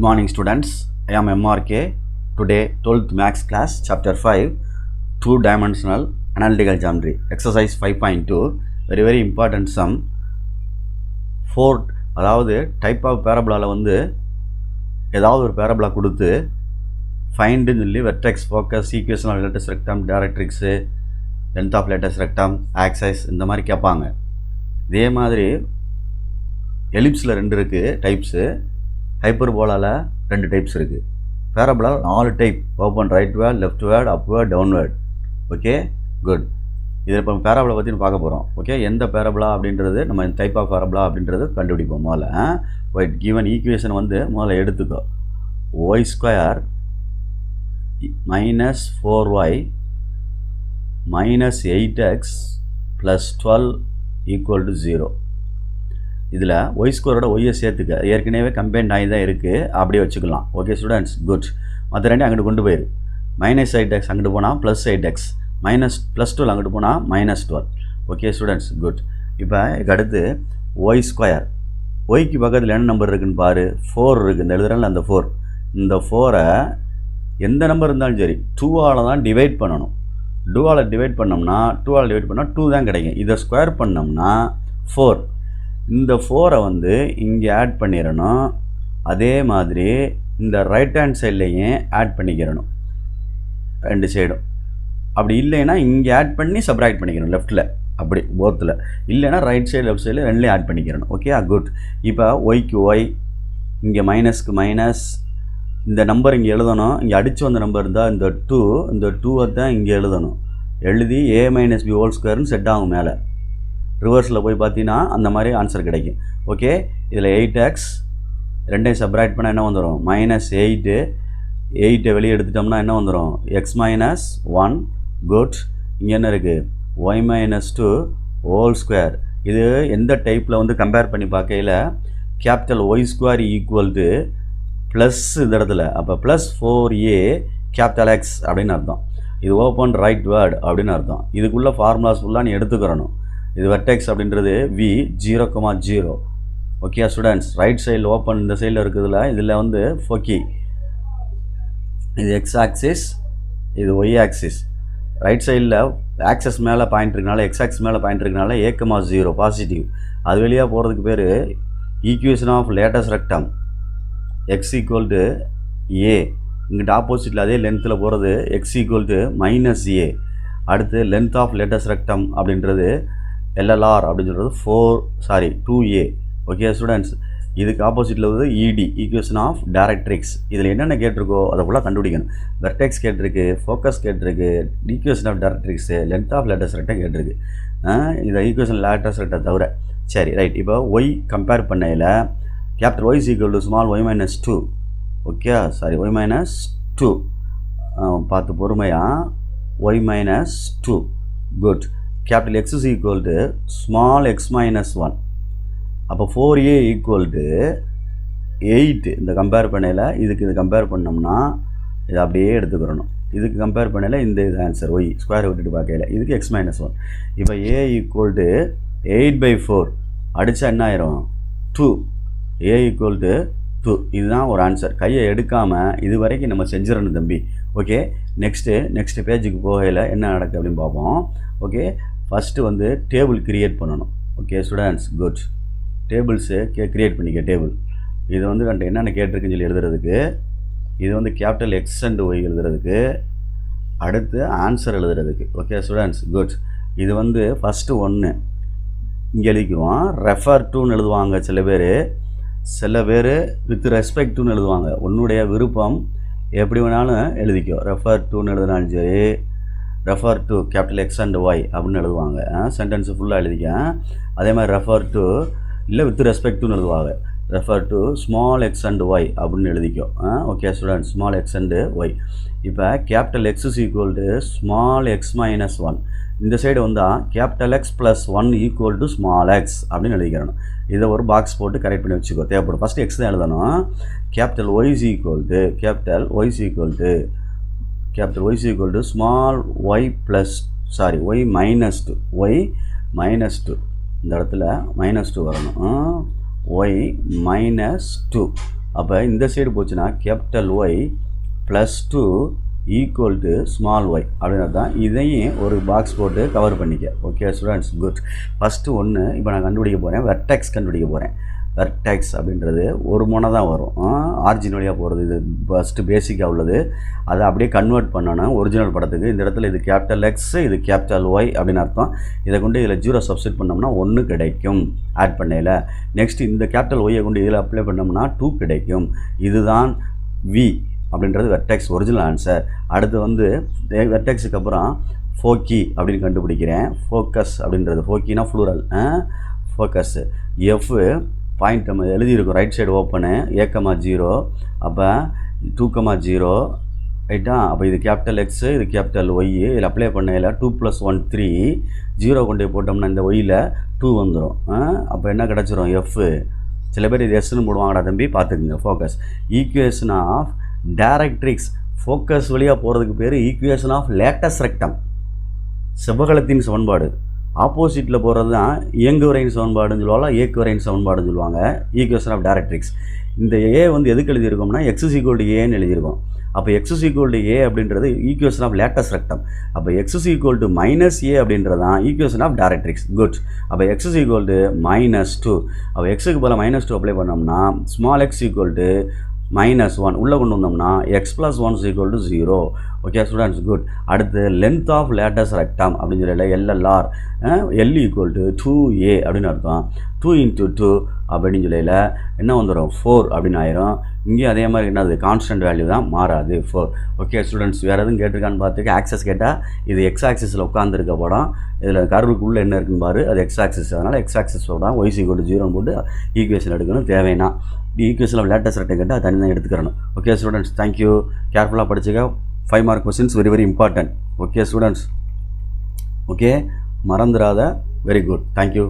Good morning students, I am MRK. Today 12th Maths class chapter 5 2-dimensional analytical geometry exercise 5.2 very important sum 4 அதாவது type of parabola வந்து ஏதாவது ஒரு parabola கொடுத்து find சொல்லி vertex focus equation of lattice rectum directrix length of lattice rectum axis இந்த மாதிரி கேட்பாங்க. இதே மாதிரி ellipseல ரெண்டு இருக்கு types, ஹைப்பர்போலால ரெண்டு டைப்ஸ் இருக்குது, parabola 4 type, open rightward, leftward, upward, downward. Okay good. இதில் இப்போ பேரபோலா பற்றி பார்க்க போகிறோம். ஓகே, எந்த பேரபோலா அப்படின்றது நம்ம டைப் ஆஃப் பேரபோலா அப்படின்றது கண்டுபிடிப்போம். முதல்ல ஒயிட் கிவன் ஈக்குவேஷன் வந்து முதல்ல எடுத்துக்கோ. Y square minus 4y minus 8x plus 12 equal to 0. இதில் ஒய் ஸ்கொயரோட ஒய்யை சேர்த்துக்க, ஏற்கனவே கம்பைன்ட் ஆகி தான் இருக்குது, அப்படியே வச்சுக்கலாம். Okay students good. மற்ற ரெண்டு அங்கிட்டு கொண்டு போயிரு. மைனஸ் 8x அங்கிட்டு போனால் ப்ளஸ் 8x, மைனஸ் ப்ளஸ் 12 அங்கிட்டு போனால் மைனஸ் 12. Okay students good. இப்போ அடுத்து ஒய் ஸ்கொயர், ஒய்க்கு பக்கத்தில் என்ன நம்பர் இருக்குதுன்னு பாரு, 4 இருக்குது. இந்த எழுதுறதுல அந்த 4, இந்த 4-ஐ எந்த நம்பர் இருந்தாலும் சரி 2ஆல் தான் டிவைட் பண்ணணும். 2ஆல் டிவைட் பண்ணோம்னா 2ஆல் டிவைட் பண்ணால் 2 தான் கிடைக்கும். இதை ஸ்கொயர் பண்ணோம்னா 4. இந்த 4-ஐ வந்து இங்கே ஆட் பண்ணிடணும். அதே மாதிரி இந்த ரைட் ஹேண்ட் சைட்லேயும் ஆட் பண்ணிக்கிறணும், ரெண்டு சைடும். அப்படி இல்லைன்னா இங்கே ஆட் பண்ணி சப்ராக்ட் பண்ணிக்கிறணும் லெஃப்ட்டில், அப்படி போத்தில். இல்லைன்னா ரைட் சைடு லெஃப்ட் சைடில் ரெண்டுலேயும் ஆட் பண்ணிக்கிறணும். Okay good. இப்போ ஒய்க்கு ஒய், இங்கே மைனஸ்க்கு மைனஸ், இந்த நம்பர் இங்கே எழுதணும். இங்கே அடித்து வந்த நம்பர் இருந்தால் இந்த 2, இந்த 2-ஐ தான் இங்கே எழுதணும். எழுதி a மைனஸ் b ஹோல் ஸ்கொயர்னு செட் ஆகும். மேலே ரிவர்ஸில் போய் பார்த்தீங்கன்னா அந்த மாதிரி ஆன்சர் கிடைக்கும். ஓகே, இதில் 8x ரெண்டையும் சப்ராக்ட் பண்ணால் என்ன வந்துடும், மைனஸ் 8. 8-ஐ வெளியே எடுத்துட்டோம்னா என்ன வந்துடும், எக்ஸ் மைனஸ் 1. குட். இங்கே என்ன இருக்குது, ஒய் மைனஸ் 2 ஹோல் ஸ்கொயர். இது எந்த டைப்பில் வந்து கம்பேர் பண்ணி பார்க்கையில் capital y square equal to plus இந்த இடத்துல, அப்போ ப்ளஸ் 4a கேபிட்டல் எக்ஸ் அப்படின்னு அர்த்தம். இது ஓப்பன் ரைட் வேர்ட் அப்படின்னு அர்த்தம். இதுக்குள்ளே ஃபார்முலாஸ் ஃபுல்லாக நீ எடுத்துக்கிறணும். இது வெர்டெக்ஸ் அப்படின்றது v 0,0. ஓகே ஸ்டூடெண்ட்ஸ், ரைட் சைடில் ஓப்பன் இந்த சைடில் இருக்குதுல, இதில் வந்து ஃபோக்கி, இது எக்ஸ் ஆக்சிஸ், இது ஒய் ஆக்சிஸ். ரைட் சைடில் ஆக்சஸ் மேலே பாயிண்ட் இருக்கனால, எக்ஸ் ஆக்சிஸ் மேலே பாயிண்ட் இருக்கனால a,0 பாசிட்டிவ். அது வெளியாக போகிறதுக்கு பேர் equation of latus rectum x equal to a. இங்கிட்ட ஆப்போசிட்டில் அதே லென்த்தில் போகிறது x equal to minus a. அடுத்து லென்த் ஆஃப் லேட்டஸ்ட் ரெக்டம் அப்படின்றது LLR அப்படின்னு சொல்கிறது 2a. ஓகே ஸ்டூடெண்ட்ஸ், இதுக்கு ஆப்போசிட்டில் வந்து ED, ஈக்குவேஷன் ஆஃப் டைரக்ட்ரிக்ஸ். இதில் என்னென்ன கேட்டிருக்கோ அதை ஃபுல்லாக கண்டுபிடிக்கணும். வெர்டெக்ஸ் கேட்டிருக்கு, ஃபோக்கஸ் கேட்டிருக்கு, equation of directrix, length of latus rectum கேட்டிருக்கு. இதை ஈக்குவேஷன் லேட்டஸ்ட் ரெக்டம் தவிர. சரி ரைட். இப்போ ஒய் கம்பேர் பண்ணையில் capital y equal to small y minus 2. Okay y minus 2 பார்த்து பொறுமையாக, y minus 2. Good. Capital x is equal to small x minus 1. அப்போ 4a equal to 8. இந்த கம்பேர் பண்ணையில் இதுக்கு இது கம்பேர் பண்ணோம்னா இதை அப்படியே எடுத்துக்கிறணும். இதுக்கு கம்பேர் பண்ணையில் இந்த இது ஆன்சர் ஒய் ஸ்கொயர் விட்டுட்டு பார்க்கையில் இதுக்கு எக்ஸ் மைனஸ் 1. இப்போ a ஈக்குவல் டு 8/4 அடித்தா என்ன ஆயிரும், 2. a equal to 2. இதுதான் ஒரு ஆன்சர். கையை எடுக்காமல் இது வரைக்கும் நம்ம செஞ்சிடணும் தம்பி. ஓகே, நெக்ஸ்ட்டு பேஜுக்கு போகையில் என்ன நடக்குது அப்படின்னு பார்ப்போம். ஓகே, ஃபஸ்ட்டு வந்து டேபிள் க்ரியேட் பண்ணணும். Okay students good. Tables create பண்ணிக்க டேபிள். இது வந்து என்னென்ன கேட்டிருக்குன்னு சொல்லி எழுதுறதுக்கு, இது வந்து கேபிட்டல் எக்ஸ் அண்ட் ஒய் எழுதுறதுக்கு, அடுத்து ஆன்சர் எழுதுறதுக்கு. Okay students good. இது வந்து ஃபஸ்ட்டு 1 இங்கே எழுதிக்குவோம். ரெஃபர் டுன்னு எழுதுவாங்க சில பேர் வித் ரெஸ்பெக்ட் டுன்னு எழுதுவாங்க. உன்னுடைய விருப்பம் எப்படி வேணாலும் எழுதிக்கோ. ரெஃபர் டுன்னு எழுதினாலும் சரி, refer to capital x and y அப்படின்னு எழுதுவாங்க. சென்டென்ஸு ஃபுல்லாக எழுதிக்க. அதே மாதிரி ரெஃபர் டு இல்லை வித் ரெஸ்பெக்ட் டுன்னு எழுதுவாங்க. Refer to small x and y அப்படின்னு எழுதிக்கோ. Okay students, small x and y. இப்போ capital x is equal to small x minus 1. இந்த சைடு வந்தால் capital x plus 1 equal to small x அப்படின்னு எழுதிக்கிறணும். இதை ஒரு பாக்ஸ் போட்டு கரெக்ட் பண்ணி வச்சுக்கோ, தேவைப்படும். ஃபஸ்ட்டு எக்ஸ் தான் எழுதணும். Capital y is equal to small y plus y minus 2. இந்த இடத்துல -2 வரணும். y -2 அப்போ இந்த சைடு போச்சுன்னா capital y plus 2 equal to small y அப்படின்னு தான். இதையும் ஒரு பாக்ஸ் போட்டு கவர் பண்ணிக்க. Okay students, good. ஃபஸ்ட்டு ஒன்று இப்போ நான் கண்டுபிடிக்க போகிறேன், வெர்டெக்ஸ் கண்டுபிடிக்க போகிறேன். வெர்டெக்ஸ் அப்படின்றது ஒரு முனை தான் வரும், ஆரிஜின் வழியாக போகிறது. இது ஃபஸ்ட்டு பேசிக்காக உள்ளது. அதை அப்படியே கன்வெர்ட் பண்ணணும் ஒரிஜினல் படத்துக்கு. இந்த இடத்துல இது கேபிட்டல் எக்ஸ், இது கேபிட்டல் ஒய் அப்படின்னு அர்த்தம். இதை கொண்டு இதில் 0 சப்ஸ்டிட் பண்ணோம்னா 1 கிடைக்கும் ஆட் பண்ணையில். நெக்ஸ்ட் இந்த கேபிட்டல் ஒய்யை கொண்டு இதில் அப்ளை பண்ணோம்னா 2 கிடைக்கும். இதுதான் வி அப்படின்றது வெர்டெக்ஸ் ஒரிஜினல் ஆன்சர். அடுத்து வந்து வெர்டெக்ஸுக்கு அப்புறம் ஃபோக்கி அப்படின்னு கண்டுபிடிக்கிறேன். ஃபோக்கஸ் அப்படின்றது, ஃபோக்கினா ஃப்ளூரல், ஃபோக்கஸ். எஃப் பாயிண்ட் நம்ம எழுதியிருக்கோம் ரைட் சைடு ஓப்பனு, A,0, அப்போ 2,0 ரைட்டா. அப்போ இது கேபிட்டல் எக்ஸு, இது கேபிட்டல் ஒய். இதில் அப்ளை பண்ணையில் 2 + 1 3, 0 கொண்டு போட்டோம்னா இந்த ஒய்யில் 2 வந்துடும். அப்போ என்ன கிடச்சிரும், எஃப். சில பேர் இது எஸ்ன்னு போடுவாங்கடா தம்பி, பார்த்துக்குங்க. Focus equation of directrix. Focus வழியாக போகிறதுக்கு பேர் ஈக்குவேஷன் ஆஃப் லேட்டஸ் ரெக்டம், செவ்வகலத்தின் சமன்பாடு. ஆப்போசிட்டில் போகிறது தான் இயங்கு வரையின் சமன்பாடுன்னு சொல்லுவாங்க, இயக்கு வரையின் சமன்பாடுன்னு சொல்லுவாங்க. Equation of directrix. இந்த ஏ வந்து எதுக்கு எழுதியிருக்கோம்னா x = ஏன்னு எழுதியிருக்கோம். அப்போ x = ஏ அப்படின்றது ஈக்குவேஷன் ஆஃப் லேட்டஸ் ரெக்டம். அப்போ x = -a அப்படின்றது தான் ஈக்குவேஷன் ஆஃப் டைரக்ட்ரிக்ஸ். குட். அப்போ x = -2. அப்போ எக்ஸுக்கு பதிலாக -2 அப்ளை பண்ணோம்னா ஸ்மால் x = -1 உள்ளே கொண்டு வந்தோம்னா x + 1 = 0. Okay students, good. அடுத்து லென்த் ஆஃப் லேட்டஸ் ரெக்டம் அப்படின்னு சொல்லல, LLR, L = 2a அப்படின்னு அர்த்தம். 2 × 2 அப்படின்னு சொல்லல என்ன வந்துடும், 4 அப்படின்னு ஆயிரும். இங்கேயும் அதே மாதிரி என்னது, கான்ஸ்டன்ட் வேல்யூ தான், மாறாது, 4. ஓகே ஸ்டூடெண்ட்ஸ், வேறு எதுவும் கேட்டிருக்கான்னு பார்த்துக்க. ஆக்சஸ் கேட்டால் இது எக்ஸ் ஆக்சிஸில் உட்காந்துருக்க படம். இதில் கர்வுக்குள்ளே என்ன இருக்குன்னு பாரு, அது எக்ஸ் ஆக்சிஸ். அதனால் எக்ஸ் ஆக்சிஸ் சொல்கிறான், y = 0 போட்டு ஈக்குவேஷன் எடுக்கணும். தேவைன்னா ஈக்குவேஷன் ஆஃப் லேட்டஸ்ட் ரெக்டம் கேட்டால் தனி தான் எடுத்துக்கிறணும். Okay students, thank you. கேர்ஃபுல்லாக படிச்சுக்க. 5 mark questions very important. Okay students, okay, மறந்துடாத. Very good, thank you.